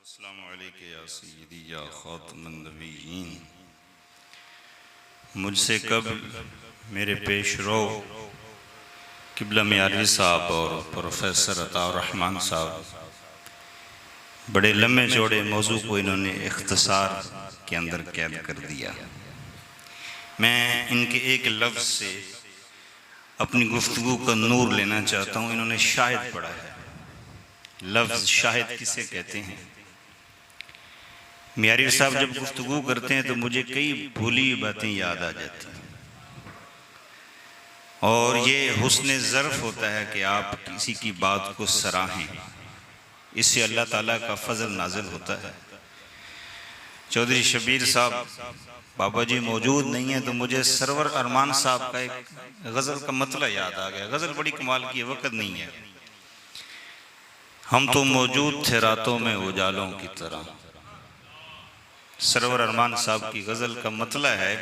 अस्सलामु अलैका या सय्यदी या खातमुन नबिय्यीन। मुझसे कब मेरे पेश रो किबला मियारवी साहब और प्रोफेसर अताउर रहमान साहब बड़े लम्बे चौड़े मौजू को इन्होंने इख्तिसार के अंदर कैद कर दिया। मैं इनके एक लफ्ज़ से अपनी गुफ्तगू का नूर लेना चाहता हूँ। इन्होंने शाहिद पढ़ा है। लफ्ज़ शाहिद किसे कहते हैं? मियारी साहब जब गुफ्तगू करते हैं तो मुझे कई भूली बातें याद आ जाती हैं, और ये हुस्न ज़र्फ़ होता है कि आप किसी की बात को सराहें, इससे अल्लाह ताला का फजल नाजिल होता है। चौधरी शबीर साहब बाबा जी मौजूद नहीं है तो मुझे सरवर अरमान साहब का एक गज़ल का मतलब याद आ गया। गज़ल बड़ी कमाल की है, वक़्त नहीं है। हम तो मौजूद थे रातों में उजालों की तरह। सरवर अरमान साहब की गज़ल का मतलब है,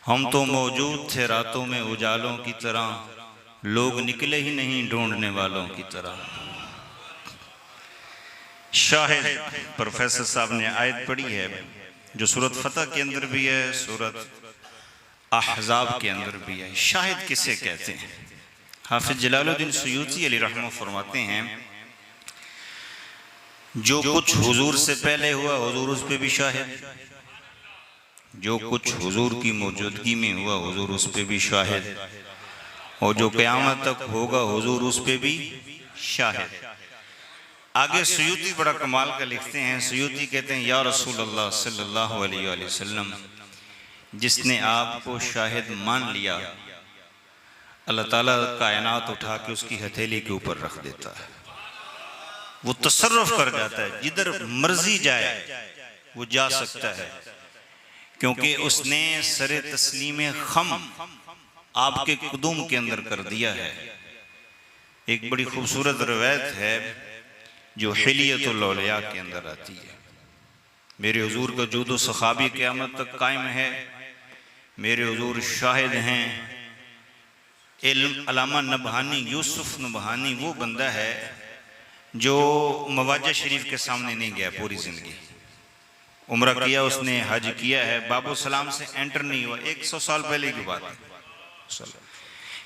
हम तो मौजूद थे रातों में उजालों की तरह, लोग निकले ही नहीं ढूंढने वालों की तरह। शाहिद प्रोफेसर साहब ने आयत पढ़ी है जो सूरत फतह के अंदर भी है, सूरत अहज़ाब के अंदर भी है। शाहिद किसे कहते हैं? हाफिज जलालुद्दीन सुयूती अलैहि रहमतुल्लाह फरमाते हैं, जो कुछ हुजूर से पहले हुआ हुजूर उस पे भी शाहिद, जो कुछ हुजूर की मौजूदगी में हुआ हुजूर उस पे भी शाहिद, और जो क़यामत तक होगा हुजूर उस पे भी शाहिद। आगे सुयूती बड़ा कमाल का लिखते हैं। सुयूती कहते हैं, या रसूल अल्लाह सल्लल्लाहु अलैहि वसल्लम, जिसने आपको शाहिद मान लिया अल्लाह ताला कायनात उठा के उसकी हथेली के ऊपर रख देता है। वो तसर्रुफ कर जाता है, जिधर मर्जी जाए वो जा सकता है, क्योंकि उसने सरे तस्लीम खम आपके कुदूम के अंदर कर दिया है। एक बड़ी खूबसूरत रवायत है जो हिलियतुल औलिया के अंदर आती है। मेरे हुजूर का जूदो सखाबी क़यामत तक कायम है। मेरे हुजूर शाहिद हैं। इल्म अलामा नबहानी यूसुफ नबहानी वो बंदा है जो मवाजा शरीफ के सामने नहीं गया पूरी जिंदगी। उम्रा किया उसने, हज किया है, बाबू सलाम से एंटर नहीं हुआ। 100 साल पहले की बात है।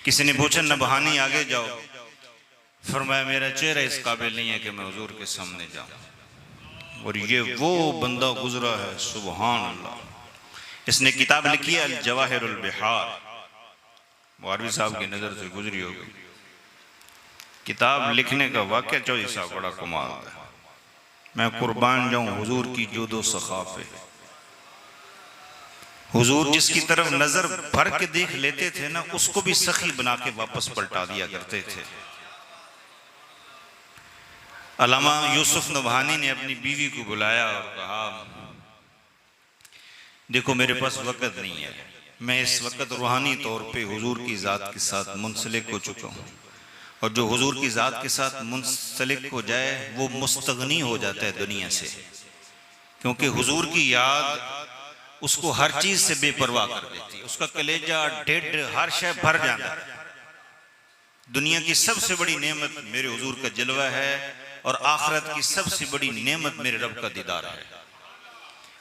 किसी ने पूछा नबहानी आगे जाओ, फरमाया मेरा चेहरा इस काबिल नहीं है कि मैं हुजूर के सामने जाऊं। और ये वो बंदा गुजरा है, सुभान अल्लाह। इसने किताब लिखी है अल जवाहिरुल बिहार, मौलवी साहब की नजर से गुजरी होगी। किताब लिखने का वाक़या चौधरी साहब बड़ा कमाल है। मैं कुर्बान जाऊं हुजूर की जूदो सखा पे। हुजूर जिसकी तरफ नजर भर के देख लेते थे ना, उसको भी सखी बना के वापस पलटा दिया करते थे। अल्लामा यूसुफ नबहानी ने अपनी बीवी को बुलाया और कहा, देखो मेरे पास वक़्त नहीं है, मैं इस वक़्त रूहानी तौर पे हुजूर की ज़ात के साथ मुंसलिक हो चुका हूँ, और जो हुजूर की ज़ात के साथ मुंसलिक हो जाए वो मुस्तगनी हो जाता है दुनिया से, क्योंकि हुजूर की याद उसको हर चीज़ से बेपरवाह कर देती है। उसका कलेजा ढिड हर शय भर जाता है। दुनिया की सबसे बड़ी नेमत मेरे हुजूर का जलवा है, और आखिरत की सबसे बड़ी नेमत मेरे रब का दीदार है।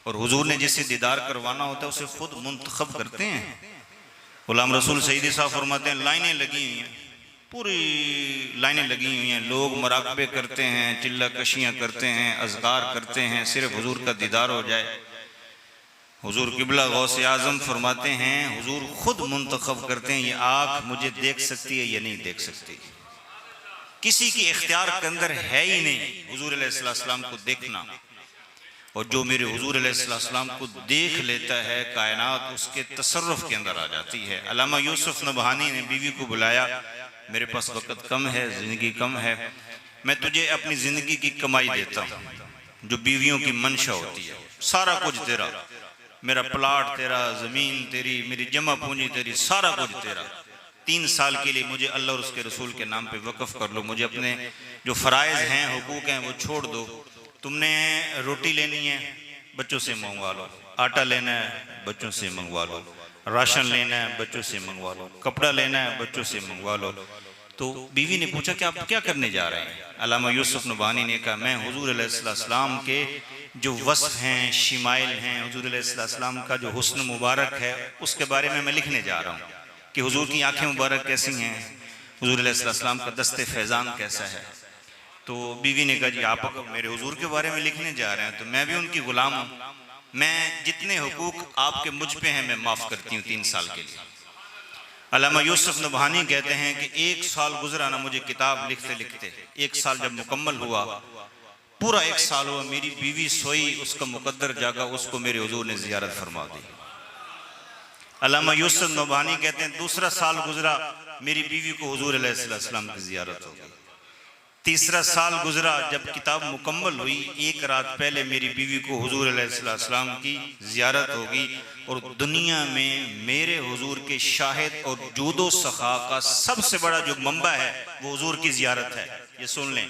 और हुजूर ने जिसे दीदार करवाना होता है उसे खुद मुंतखब करते हैं। गुलाम रसूल सईदी साहब फरमाते हैं, लाइनें लगी हुई हैं, पूरी लाइनें लगी हुई हैं, लोग मराकबे करते हैं, चिल्ला कशियाँ करते हैं, अज़कार करते हैं, सिर्फ हुजूर का दीदार हो जाए। हुजूर किबला गौसे आज़म फरमाते हैं, हुजूर खुद मुंतखब करते हैं, ये आँख मुझे देख सकती है या नहीं देख सकती। किसी की इख्तियार के अंदर है ही नहीं हुजूर अलैहिस्सलाम को देखना, और जो मेरे हुजूर अलैहिस्सलाम को देख लेता है कायनात उसके तसर्रुफ के अंदर आ जाती है। अल्लामा यूसुफ नबहानी ने बीवी को बुलाया, मेरे पास वक़्त कम है, ज़िंदगी कम है, मैं तुझे अपनी ज़िंदगी की कमाई देता हूँ जो बीवियों की मंशा होती है। सारा कुछ तेरा, मेरा प्लाट तेरा, ज़मीन तेरी, मेरी जमा पूंजी तेरी, सारा कुछ तेरा। 3 साल के लिए मुझे अल्लाह और उसके रसूल के नाम पे वक़्फ़ कर लो। मुझे अपने जो फ़राइज़ हैं, हुकूक हैं, वो छोड़ दो। तुमने रोटी लेनी है बच्चों से मंगवा लो, आटा लेना है बच्चों से मंगवा लो, राशन लेना है बच्चों से मंगवा लो, कपड़ा लेना है बच्चों से मंगवा लो, तो बीवी ने पूछा कि आप क्या करने जा रहे हैं? अल्लामा यूसुफ नबहानी ने कहा मैं हुजूर अलैहिस्सलाम के जो वस्फ हैं, शिमाइल हैं, हुजूर अलैहिस्सलाम का जो हुस्न मुबारक है उसके बारे में मैं लिखने जा रहा हूँ कि हुजूर की आंखें मुबारक कैसी हैं, हुजूर अलैहिस्सलाम का दस्ते फैज़ान कैसा है। तो बीवी ने कहा जी आप मेरे हुजूर के बारे में लिखने जा रहे हैं तो मैं भी उनकी गुलाम हूँ, मैं जितने हुकूक आपके मुझ पे हैं मैं माफ़ करती हूँ 3 साल के लिए। अल्लामा यूसुफ नबहानी कहते हैं कि 1 साल गुजरा ना मुझे किताब लिखते लिखते, 1 साल जब मुकम्मल हुआ, पूरा 1 साल हुआ, मेरी बीवी सोई, उसका मुकद्दर जागा, उसको मेरे हुजूर ने ज़ियारत फरमा दी। अल्लामा यूसुफ नबहानी कहते हैं 2रा साल गुजरा, मेरी बीवी को हुजूर अलैहिस्सलाम की ज़ियारत हो गई। 3रा साल गुजरा, जब किताब मुकम्मल हुई, 1 रात पहले मेरी बीवी को हुजूर अलैहिस्सलाम की ज़ियारत होगी और दुनिया में मेरे हुजूर के शाहिद और जूदो सखा का सबसे बड़ा जो मंबा है वो हुजूर की ज़ियारत है। ये सुन लें,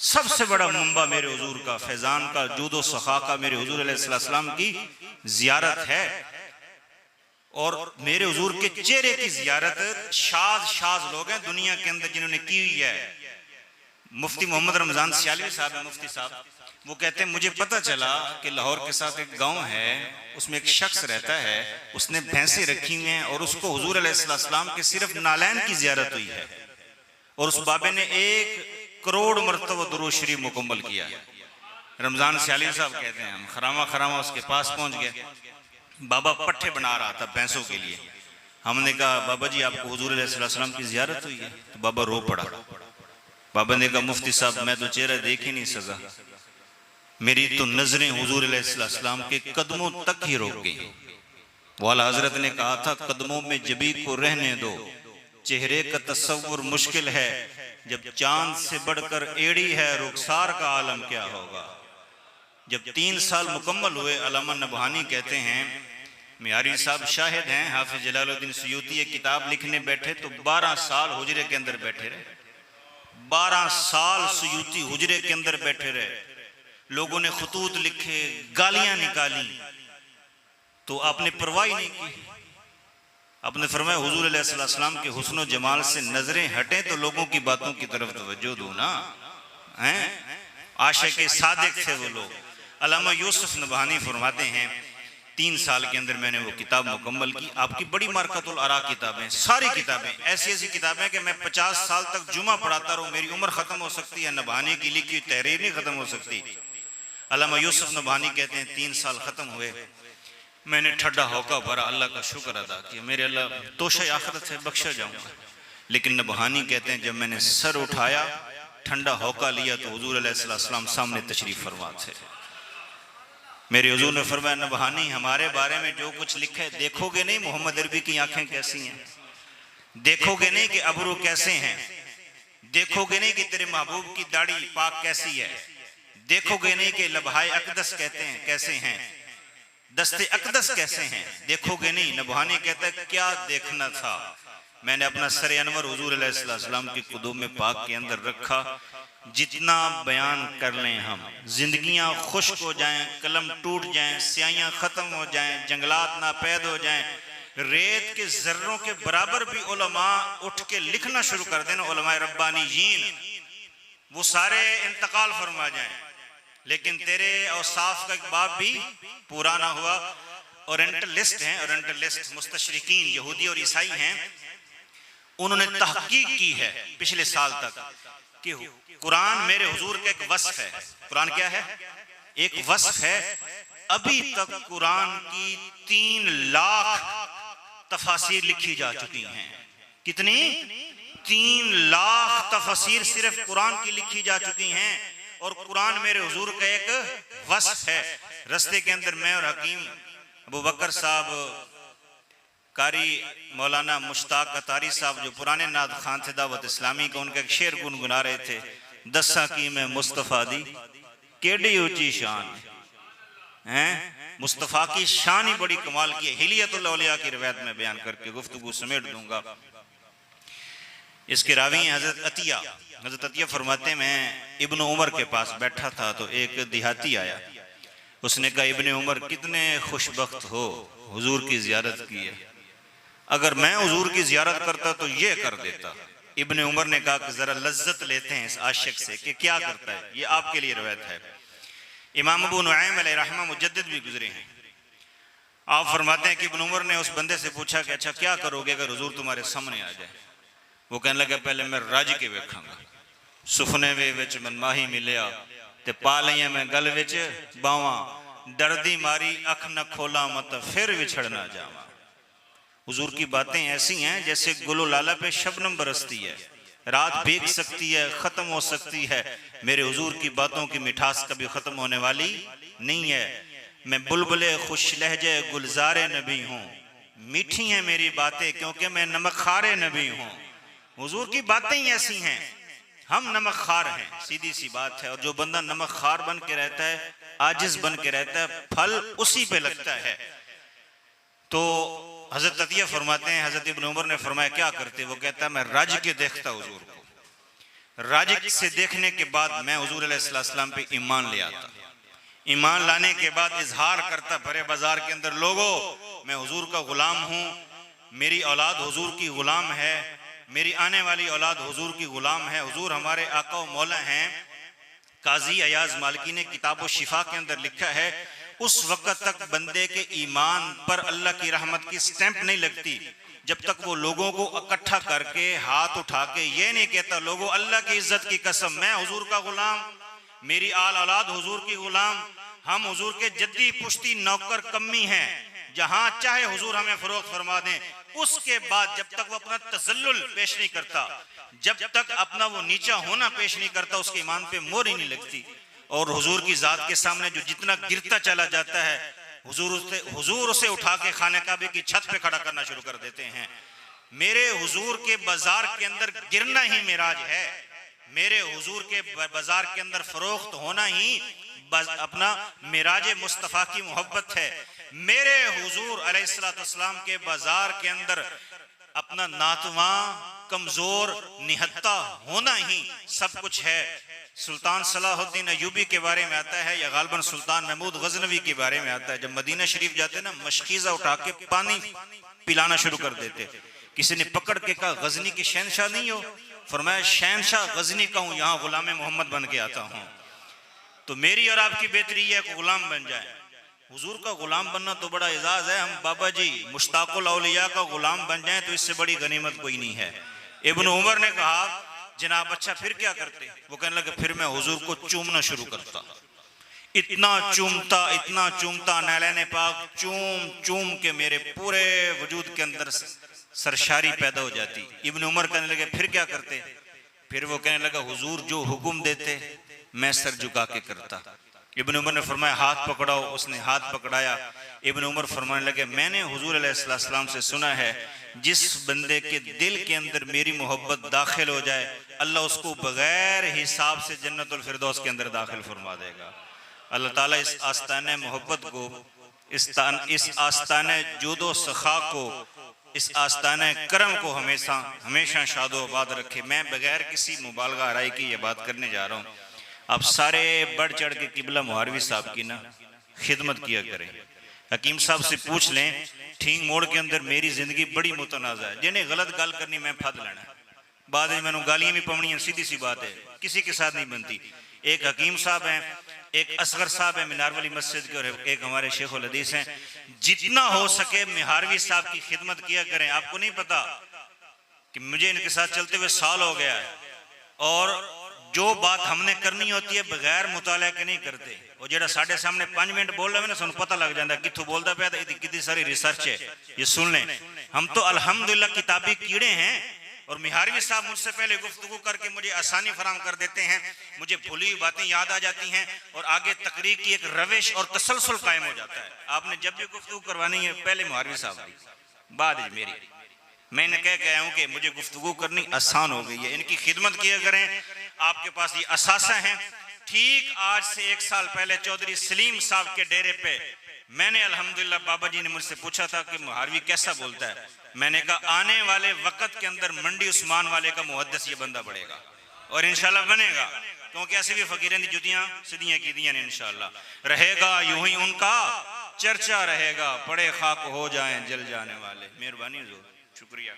सबसे बड़ा मंबा मेरे हुजूर का, फैज़ान का, जूदो सखा का मेरे हुजूर अलैहिस्सलाम की ज़ियारत है। और मेरे हुजूर के चेहरे की ज़ियारत शाज लोग हैं दुनिया के अंदर जिन्होंने की हुई है। मुफ्ती मोहम्मद रमज़ान सियालवी साहब है, मुफ्ती साहब, वो कहते हैं मुझे पता चला कि लाहौर के साथ एक गांव है, उसमें एक शख्स रहता है, उसने भैंसें रखी हुई हैं और उसको हुजूर अलैहिस्सलाम के सिर्फ नालैन की ज़ियारत हुई है और उस बाबे ने 1 करोड़ मरतबा दुरूद शरीफ मुकम्मल किया। रमज़ान सियालवी साहब कहते हैं हम खरामा उसके पास पहुंच गए, बाबा पट्ठे बना रहा था भैंसों के लिए। हमने कहा बाबा जी आपको हुजूर अलैहिस्सलाम की ज़ियारत हुई है? तो बाबा रो पड़ा। बाबा ने कहा मुफ्ती साहब मैं तो चेहरा देख ही नहीं सका, मेरी तो नजरें हुजूर अलैहिस्सलाम के कदमों तक ही रोक गई। वाला हजरत ने कहा था कदमों में जबी को रहने दो, चेहरे का तस्वुर मुश्किल है, जब चांद से बढ़कर एड़ी है रुखसार का आलम क्या होगा। जब 3 साल मुकम्मल हुए, अल्लामा नबहानी कहते हैं मियारी साहब शाहिद हैं, हाफिज जलालुद्दीन सुयूती एक किताब लिखने बैठे तो 12 साल हुजरे के अंदर बैठे रहे। 12 साल सुयूती हुजरे के अंदर बैठे रहे, लोगों ने खतूत लिखे, गालियां निकाली, तो आपने परवाह नहीं की। आपने फरमाया हुजूर अलैहिस्सलाम के हुस्न जमाल से नजरें हटें तो लोगों की बातों की तरफ तवज्जो दो ना, हैं? आशिक़ सादिक थे वो लोग। अल्लामा यूसुफ नबहानी फरमाते हैं 3 साल के अंदर मैंने वो किताब मुकम्मल की। आपकी बड़ी मार्कतुल आरा किताबें, सारी किताबें ऐसी किताबें कि मैं 50 साल तक जुमा पढ़ाता रहूं, मेरी उम्र खत्म हो सकती है, नबहानी की लिखी तहरीर नहीं खत्म हो सकती। अल्लामा यूसुफ नबहानी कहते हैं 3 साल खत्म हुए, मैंने ठड्डा होका भरा, अल्लाह का शुक्र अदा किया, मेरे अल्लाह तोशे आखिरत से बख्शा जाऊंगा। लेकिन नबहानी कहते हैं जब मैंने सर उठाया, ठंडा होका लिया तो हुजूर अलैहिस्सलाम सामने तशरीफ फरमा थे। मेरे हुजूर ने फरमाया नबहानी हमारे बारे में जो कुछ लिखा है देखोगे नहीं मोहम्मद अरबी की आंखें कैसी हैं, देखोगे नहीं कि अबरू कैसे हैं, देखोगे नहीं कि तेरे महबूब की दाढ़ी पाक कैसी है, देखोगे नहीं कि लबहाए अकदस कहते हैं कैसे हैं, दस्ते अकदस कैसे हैं, देखोगे नहीं। नबहानी कहता है क्या देखना था, मैंने अपना सर अनवर हुजूर अलैहिस्सलाम की कुदूम पाक के अंदर रखा। जितना बयान कर लें हम, जिंदगियां खुश्क हो जाएं, कलम टूट जाएं, स्याहियां खत्म हो जाएं, जंगलात नापैद हो जाएं, रेत के जर्रों के बराबर भी उलमा उठ के लिखना शुरू कर देना, उलमाए रब्बानीयीन, वो सारे इंतकाल फरमा जाएं, लेकिन तेरे औसाफ का एक बाब भी पूरा ना हुआ। ओरिएंटलिस्ट हैं, ओरिएंटलिस्ट मुस्तशरिकीन यहूदी और ईसाई हैं, उन्होंने तहकीक की है पिछले साल तक कि कुरान मेरे हुजूर का एक वस्फ है। कुरान क्या है? एक वस्फ है। अभी तक कुरान की 3 लाख तफासीर लिखी जा चुकी हैं। कितनी? 3 लाख तफासीर सिर्फ कुरान की लिखी जा चुकी हैं और कुरान मेरे हुजूर का एक वस्फ है। रस्ते के अंदर मैं और हकीम अबू बकर साहब, कारी मौलाना मुश्ताक कतारी साहब जो पुराने नाद खान थे दावत इस्लामी का, उनका एक शेर गुनगुना रहे थे, दस्सा की मैं मुस्तफ़ा दी केडी ऊंची शान है। मुस्तफ़ा की शान ही बड़ी कमाल की है। हिलियतुल औलिया की रिवायत में बयान करके गुफ्तगू समेट दूंगा। इसके रावी हजरत अतिया, हजरत अतिया फरमाते मैं इब्न उमर के पास बैठा था तो एक देहाती आया, उसने कहा इब्न उमर कितने खुशबख्त हो, हुजूर की जियारत की है, अगर मैं हुजूर की जियारत करता तो ये कर देता। इब्न उमर ने कहा कि जरा लज्जत लेते हैं इस आशिक से कि क्या करता है, ये आपके लिए रवायत है। इमाम अबू नुआइम अलैहिर्रहमा मुजद्दिद भी गुजरे हैं। आप फरमाते हैं कि इब्न उमर ने उस बंदे से पूछा कि अच्छा क्या करोगे अगर हुजूर तुम्हारे सामने आ जाए। वो कहने लगा पहले मैं रज के वेखांगा, सुफने विच मनमाही मिलिया ते पा लिया मैं गल विच बावां, डरदी मारी अख न खोला मत फिर विछड़ ना जावा। हुजूर की बातें ऐसी हैं जैसे गुलो लाला पे शबनम बरसती है, रात भीग सकती है, खत्म हो सकती है। मेरे हुजूर की बातों की मिठास कभी खत्म होने वाली नहीं है। मैं बुलबुले खुश लहजे गुलजारे नबी हूँ, मीठी हैं मेरी बातें क्योंकि मैं नमकखारे नबी हूँ। हुजूर की बातें ही ऐसी हैं, हम नमक खार हैं, सीधी सी बात है। और जो बंदा नमक खार बन के रहता है, आजिज बन के रहता है, फल उसी पे लगता है। तो हजरत अतिया फरमाते हैं हजरत इब्न उमर ने फरमाया क्या करते, वो कहता है मैं राज के देखता हुजूर को, राज से देखने के बाद मैं हुजूर अलैहिस्सलाम पे ईमान ले आता। ईमान लाने के बाद इजहार करता भरे बाजार के अंदर, लोगों मैं हुजूर का गुलाम हूँ, मेरी औलाद हुजूर की गुलाम है, मेरी आने वाली औलाद हुजूर की गुलाम है, हुजूर हमारे आका व मौला हैं। काजी अयाज मालिकी ने किताब शिफा के अंदर लिखा है उस वक्त तक बंदे के ईमान पर अल्लाह की रहमत की स्टैंप नहीं लगती जब तक वो लोगों को इकट्ठा करके हाथ उठा के ये नहीं कहता लोगों अल्लाह की इज्जत की कसम मैं हुजूर का गुलाम, मेरी आल औलाद हुजूर की गुलाम, हम हुजूर के जद्दी पुश्ती नौकर कम्मी हैं, जहां चाहे हुजूर हमें फरोख्त फरमा दें। उसके बाद जब तक वो अपना तजल्लुल पेश नहीं करता, जब तक अपना वो नीचा होना पेश नहीं करता, उसके ईमान पे मोहर ही नहीं लगती। और हुजूर की जात के सामने जो जितना गिरता चला जाता है, हुजूर उसे उठा के खाने काबे की छत पे खड़ा करना शुरू कर देते हैं। मेरे हुजूर के बाजार के अंदर गिरना ही मिराज है, मेरे हुजूर के बाजार के अंदर फरोख्त होना ही अपना मिराज मुस्तफ़ा की मोहब्बत है। मेरे हुजूर अलैहिस्सलाम के बाजार के अंदर अपना नातवा कमजोर निहत्ता होना ही सब कुछ है। सुल्तान सलाहुद्दीन अयूबी के बारे में आता है या गालबन सुल्तान महमूद गजनवी के बारे में आता है, जब मदीना शरीफ जाते ना मशकीज़ा उठा के पानी पिलाना शुरू कर देते। किसी ने पकड़ के कहा गजनी की शहनशाह नहीं हो, फरमाया शहनशाह गजनी का हूँ, यहाँ गुलाम मोहम्मद बन के आता हूँ। तो मेरी और आपकी बेहतरी है कि गुलाम बन जाए। हुजूर का गुलाम बनना तो बड़ा एजाज है, हम बाबा जी मुश्ताकुल औलिया का गुलाम बन जाए तो इससे बड़ी गनीमत कोई नहीं है। इब्न उमर ने कहा जनाब अच्छा फिर क्या करते, वो कहने लगे फिर मैं हुजूर को चूमना शुरू करता, इतना चूमता नैलाने पाक चूम चूम के मेरे पूरे वजूद के अंदर सरशारी पैदा हो जाती। इब्न उमर कहने लगे फिर क्या करते, फिर वो कहने लगा हुजूर जो हुक्म देते मैं सर झुका के करता। इब्न उमर ने फरमाया हाथ पकड़ाओ, उसने हाथ पकड़ाया। इब्न उमर फरमाने लगे मैंने हुजूर अलैहिस्सलाम से सुना है जिस बंदे के दिल के अंदर मेरी मोहब्बत दाखिल हो जाए अल्लाह उसको बगैर हिसाब से जन्नतुल फिरदौस के अंदर दाखिल फरमा देगा। अल्लाह ताला इस आस्ताने मोहब्बत को, इस आस्ताने जुदो सखा को, इस आस्ताने करम को हमेशा हमेशा शादो आबाद रखे। मैं बगैर किसी मुबालगा आराई की ये बात करने जा रहा हूँ, आप सारे बढ़ चढ़ के किबला मुहारवी साहब की ना खिदमत किया करें। हकीम साहब से पूछ लें ठीक मोड़ के अंदर मेरी जिंदगी बड़ी मुतनाज़ा है, जिन्हें गलत गल करनी मैं फद लेना, बाद में मैंने गालियां भी पवनियां, सीधी सी बात है, किसी के साथ नहीं बनती। एक हकीम साहब हैं, एक असगर साहब है मीनार वाली मस्जिद के, और एक हमारे शेखुल हदीस हैं। जितना हो सके मिहारवी साहब की खिदमत किया करें। आपको नहीं पता कि मुझे इनके साथ चलते हुए साल हो गया है, और जो बात हमने करनी होती है बगैर मुताले के नहीं करते। और जेड़ा साढ़े सामने 5 मिनट बोल रहे हैं ना, सानू पता लग जाता है कितों बोलता पाया, कितनी सारी रिसर्च है, ये सुन लें। हम तो अल्हम्दुलिल्लाह किताबी कीड़े हैं, और मिहारवी साहब मुझसे पहले गुफ्तगू करके मुझे आसानी फराम कर देते हैं, मुझे भूली हुई बातें याद आ जाती हैं, और आगे तकरीर की एक रविश और तसलसल कायम हो जाता है। आपने जब भी गुफ्तगू करवानी है पहले मिहारवी साहब की, बाद मेरी। मैंने कह के आया हूँ कि मुझे गुफ्तगू करनी आसान हो गई है, इनकी खिदमत किया करें। आपके पास ये असासा है। ठीक आज से 1 साल पहले चौधरी सलीम साहब के डेरे पे मैंने अल्हम्दुलिल्लाह, बाबा जी ने मुझसे पूछा था कि मुहारवी कैसा बोलता है, मैंने कहा आने वाले वक्त के अंदर मंडी उस्मान वाले का मुहद्दिस ये बंदा बढ़ेगा, और इंशाल्लाह बनेगा, क्योंकि ऐसे भी फकीरों की जुतियां सीधियां की दियां ने, इंशाल्लाह रहेगा यूं ही उनका चर्चा रहेगा, पड़े खाक हो जाएं जल जाने वाले। मेहरबानी हुजूर, शुक्रिया।